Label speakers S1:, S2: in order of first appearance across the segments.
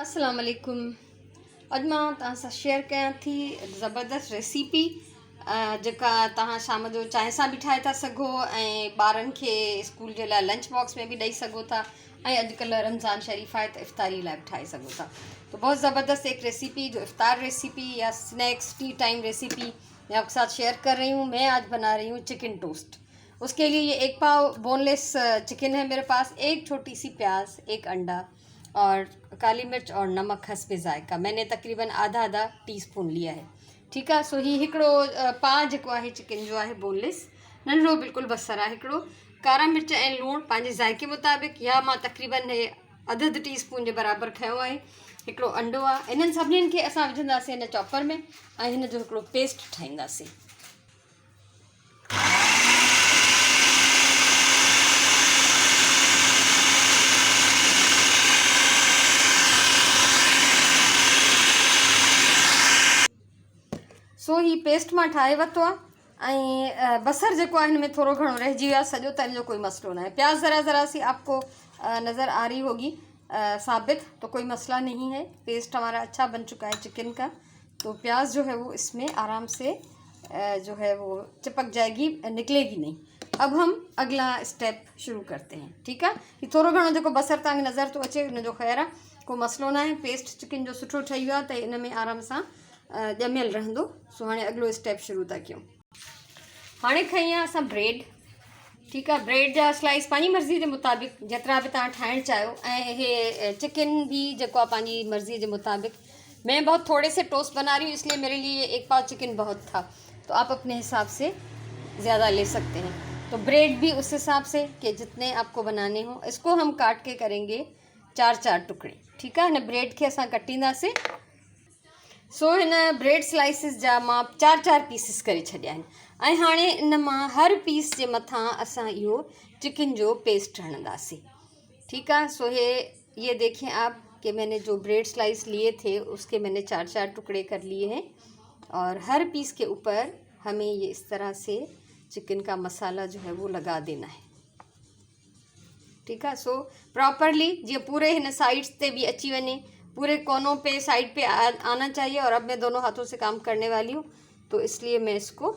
S1: अस्सलाम वालेकुम। अॼु मां तव्हां सां शेयर कयां थी ज़बरदस्त रेसिपी जेका तव्हां शाम जो चांहि सां बि ठाहे था सघो ऐं ॿारनि खे स्कूल जे लाइ लंच बॉक्स में बि ॾेई सघो था ऐं अॼुकल्ह रमज़ान शरीफ़ आहे त इफ़्तारी लाइ बि ठाहे सघो था। तो बहुत ज़बरदस्त एक रेसिपी जो इफ़्तार रेसिपी या स्नैक्स टी टाइम रेसिपी मैं आपके साथ शेयर कर रही हूँ। मैं आज बना रही हूँ चिकन टोस्ट। उसके लिए ये 1 पाव बोनलेस चिकन है मेरे पास, एक छोटी सी प्याज, एक अंडा और काली मिर्च और नमक हस्बे ज़ायका। मैंने तकरीबन आधा टीस्पून लिया है। ठीक है। सो ही हिकिड़ो पा जेको आहे चिकन जो आहे बोनलेस नंढड़ो बिल्कुलु बसर आहे हिकिड़ो, कारा मिर्च ऐं लूणु पंहिंजे ज़ाइके मुताबिक़ या मां तकरीबन अधु टीस्पून जे बराबरि खयो आहे। हिकिड़ो अंडो आहे। इन्हनि सभिनीनि खे असां विझंदासीं हिन चॉपर में ऐं हिन जो हिकिड़ो पेस्ट ठाहींदासीं। सो ही पेस्ट मां ठाहे वरितो आहे ऐं बसर जेको आहे हिन में थोरो घणो रहिजी वियो आहे, सॼो त हिन जो कोई मसलो न है। प्याज ज़रा सी आपको नज़र आ रही होगी साबित, तो कोई मसला नहीं है। पेस्ट हमारा अच्छा बन चुका है चिकन का, तो प्याज जो है वो इसमें आराम से जो है वो चिपक जाएगी, निकलेगी नहीं। अब हम अगला स्टेप शुरू करते हैं। ठीक है। ये थोरो घणो जेको बसर तव्हांखे नज़र तो अचे हिन जो ख़ैर आहे, को मसलो न आहे। पेस्ट चिकन जो सुठो ठही वियो आहे त इन में आराम सां ॼमियल रहंदो। सो हाणे अगलो स्टेप शुरू था कयूं। हाणे खई आहे असां ब्रेड। ठीकु आहे। ब्रेड जा स्लाइस पंहिंजी मर्ज़ी जे मुताबिक़ जेतिरा बि तव्हां ठाहिणु चाहियो, ऐं इहे चिकन भी जेको आहे पंहिंजी मर्ज़ी जे मुताबिक़। मैं बहुत थोड़े से टोस्ट बना रही हूँ, इसलिए मेरे लिए 1 पाव चिकन बहुत था, तो आप अपने हिसाब से ज़्यादा ले सकते हैं। तो ब्रेड भी उस हिसाब से कि जितने आपको बनाने हों। इसको हम काट के करेंगे 4 टुकड़े। ठीकु आहे। हिन ब्रेड खे असां कटींदासीं। सो हिन ब्रेड स्लाइसिस जा मां 4 पीसिस करे छॾिया आहिनि ऐं हाणे इन मां हर पीस जे मथां असां इहो चिकन जो पेस्ट हणंदासीं। ठीकु आहे। सो ये देखें आप कि मैंने जो ब्रेड स्लाइस लिए थे उसके मैंने 4 टुकड़े कर लिए हैं और हर पीस के ऊपर हमें ये इस तरह से चिकन का मसाला जो है वो लगा देना है। ठीक है। सो प्रॉपरली जी पूरे हिन साइड्स ते भी अची वञे, पूरे कोनों पे साइड पे आना चाहिए। और अब मैं दोनों हाथों से काम करने वाली हूँ, तो इसलिए मैं इसको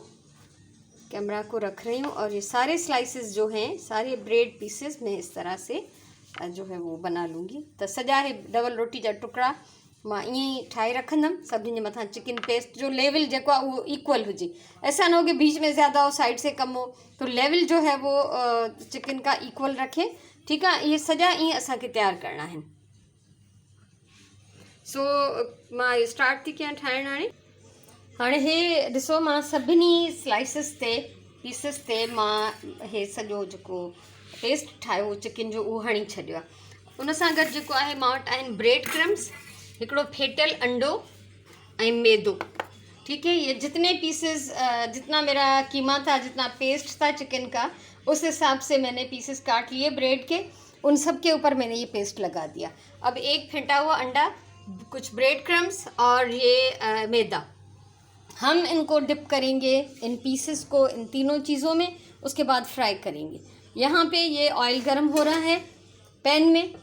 S1: कैमरा को रख रही हूँ और ये सारे स्लाइसेस जो हैं, सारे ब्रेड पीसेस मैं इस तरह से जो है वो बना लूँगी। तो सजा है डबल रोटी जा टुकड़ा मां ईअं ठाहे रखंदमि। सभिनी जे मथां चिकन पेस्ट जो लेवल जेको आहे वो इक्वल हुजे, ऐसा ना हो कि बीच में ज़्यादा हो साइड से कम हो, तो लेवल जो है वो चिकन का इक्वल रखें। ठीक है। ये सजा ईअं असांखे तैयार करना है। सो मां स्टार्ट थी कयां ठाहिणु। हाणे हे ॾिसो, मां सभिनी स्लाइसिस ते पीसिस ते मां हे सॼो जेको पेस्ट ठाहियो चिकन जो उहो हणी छॾियो आहे। उन सां गॾु जेको आहे मां वटि आहिनि ब्रेड क्रम्स, हिकिड़ो फेटियल अंडो ऐं मैदो। ठीक है। ये जितने पीसेस जितना मेरा कीमा था, जितना पेस्ट था चिकन का, उस हिसाब से मैंने पीसेस काट लिए ब्रेड के, उन सब के ऊपर मैंने ये पेस्ट लगा दिया। अब एक फेंटा हुआ अंडा, कुछ ब्रेड क्रम्स और ये मैदा, हम इनको डिप करेंगे इन पीसेस को इन तीनों चीज़ों में, उसके बाद फ्राई करेंगे। यहाँ पे ये ऑयल गर्म हो रहा है पैन में,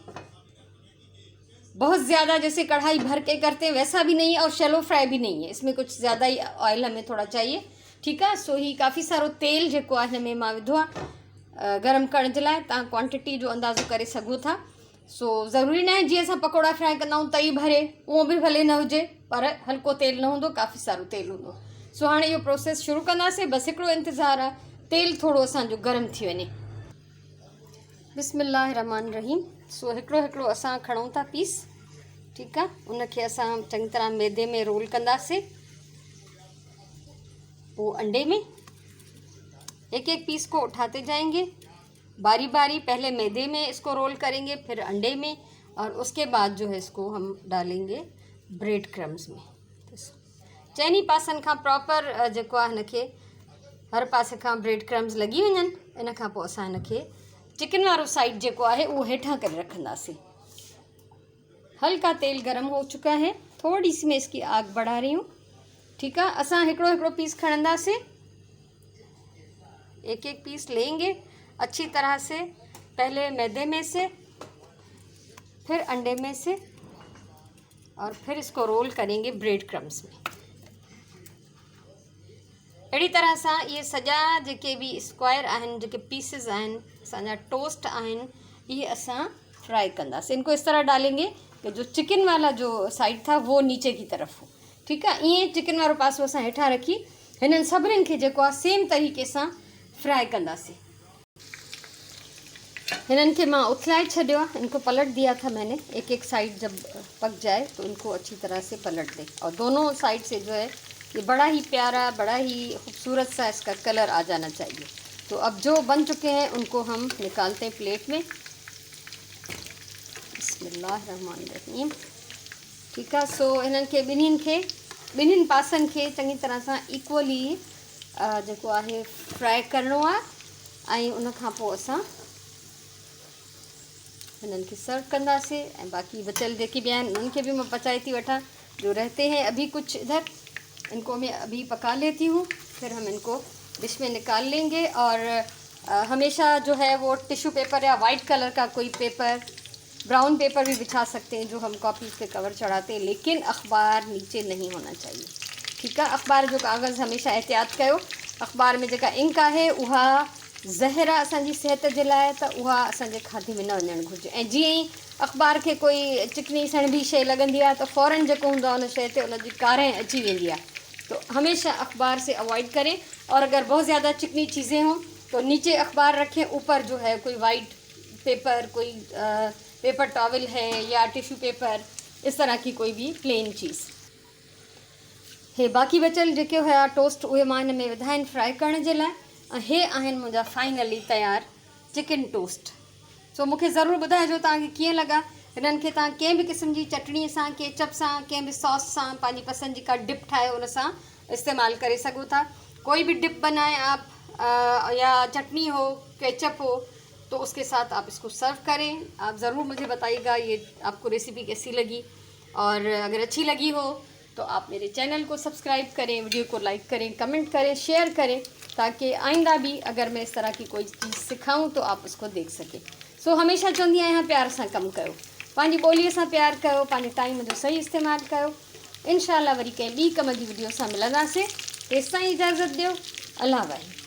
S1: बहुत ज़्यादा जैसे कढ़ाई भर के करते हैं वैसा भी नहीं है और शैलो फ्राई भी नहीं है, इसमें कुछ ज़्यादा ही ऑयल हमें थोड़ा चाहिए। ठीक है। सो ही काफ़ी सारो तेल जेको आहे हिन में मां विधो आहे गरम करण जे लाइ। तव्हां क्वांटिटी जो अंदाज़ो करे सघो था। सो ज़रूरी न आहे जीअं असां पकोड़ा फ्राई कंदा आहियूं तई भरे, उहो बि भले न हुजे, पर हल्को तेल न हूंदो, काफ़ी सारो तेल हूंदो। सो हाणे इहो प्रोसेस शुरू कंदासीं। बसि हिकिड़ो इंतज़ारु आहे, तेल थोरो असांजो गरम थी वञे। बिस्मिल्लाह रहमान रहीम। सो हिकिड़ो असां खणूं था पीस। ठीकु आहे। उनखे असां चङी तरह मैदे में रोल कंदासीं, पोइ अंडे में एक पीस को उठाते जाएंगे बारी बारी। पहले मैदे में इसको रोल करेंगे, फिर अंडे में, और उसके बाद जो है इसको हम डालेंगे ब्रेड क्रम्स में। चइनी पासनि खां प्रॉपर जेको आहे हिनखे हर पासे खां ब्रेड क्रम्स लॻी वञनि। इन खां पोइ असां हिनखे चिकन वारो साइड जेको आहे उहो हेठां करे रखंदासीं। हल्का तेल गरम हो चुका है, थोड़ी सी मैं इसकी आग बढ़ा रही हूँ। ठीक है। असां हिकिड़ो पीस खणंदासीं, एक पीस लेंगे अच्छी तरह से, पहले मैदे में से, फिर अंडे में से, और फिर इसको रोल करेंगे ब्रेड क्रम्स में। अहिड़ी तरह सां ये सॼा जेके भी स्क्वायर आहिनि, जेके पीसिस आहिनि असांजा टोस्ट आहिनि, ये असां फ्राई कंदासीं। इनको इस तरह डालेंगे कि जो चिकन वाला जो साइड था वो नीचे की तरफ हो। ठीक है, ये चिकन वालो पासो असां हेठां रखी हिननि सभिनीनि खे जेको आहे सेम तरीक़े सां फ्राई कंदासीं। हिननि खे मां उथलाए छॾियो आहे, इनको पलट दिया था मैंने। एक एक साइड जब पक जाए तो इनको अच्छी तरह से पलट दें, और दोनों साइड से जो है ये बड़ा ही प्यारा, बड़ा ही खूबसूरत सा इसका कलर आ जाना चाहिए। तो अब जो बन चुके हैं उनको हम निकालते हैं प्लेट में। बिस्मिल्लाहिर्रहमानिर्रहीम। ठीक है, सो इन्हनि खे ॿिन्हिनि पासनि खे चङी तरह सां इक्वली जेको आहे फ्राई करिणो आहे, ऐं उन खां पोइ असां इन्हनि खे सर्व कंदासीं। ऐं बाक़ी बचियल जेके भी आहिनि उन्हनि खे भी मैं पचाए थी वठां। जो रहते हैं अभी कुछ इधर, इनको मैं अभी पका लेती हूँ, फिर हम इनको डिश में निकाल लेंगे। और हमेशा जो है वो टिश्यू पेपर या वाइट कलर का कोई पेपर, ब्राउन पेपर भी बिछा सकते हैं जो हम कॉपीज़ पे कवर चढ़ाते हैं, लेकिन अखबार नीचे नहीं होना चाहिए। ठीक है, अखबार जो कागज़ हमेशा एहतियात कयो। अखबार में जेका इंक है उहा ज़हर आहे असांजी सिहत जे लाइ, त उहा असांजे खाधे में न वञणु घुरिजे। ऐं जीअं ई अखबार खे कोई चिकनी सणबी शइ लॻंदी आहे त फ़ौरन जेको हूंदो आहे उन शइ ते उनजी कारें अची वेंदी आहे। तो हमेशा अखबार से अवॉइड करें, और अगर बहुत ज़्यादा चिकनी चीज़ें हों तो नीचे अखबार रखें, ऊपर जो है कोई वाइट पेपर, कोई पेपर टॉवल है या टिश्यू पेपर, इस तरह की कोई भी प्लेन चीज़ हे। बाक़ी बचियल जेके हुआ टोस्ट उहे मां हिन में विधा आहिनि फ्राई करण जे लाइ। हे आहिनि मुंहिंजा फाइनली तयार चिकन टोस्ट। सो मूंखे ज़रूरु ॿुधाइजो तव्हांखे कीअं लॻा। हिननि खे तव्हां कंहिं बि क़िस्म जी चटणीअ सां, केचप सां, कंहिं बि सॉस सां, पंहिंजी पसंदि जी का डिप ठाहे उन सां इस्तेमालु करे सघो था। कोई भी डिप बनाएं आप, या चटनी हो, केचप हो, तो उसके साथ आप इसको सर्व करें। आप ज़रूर मुझे बताइएगा ये आपको रेसिपी कैसी लगी, और अगर अच्छी लगी हो तो आप मेरे चैनल को सब्सक्राइब करें, वीडियो को लाइक करें, कमेंट करें, शेयर करें, ताकि आइंदा भी अगर मैं इस तरह की कोई चीज़ सिखाऊं तो आप उसको देख सकें। सो हमेशा चवंदी आहियां प्यार सां कमु कयो, पंहिंजी ॿोलीअ सां प्यार कयो, पंहिंजे टाइम जो सही इस्तेमालु कयो। इंशाअल्लाह वरी कंहिं ॿी कम जी वीडियो सां मिलंदासीं। तेसिताईं इजाज़त ॾियो। अल्लाह वाहे।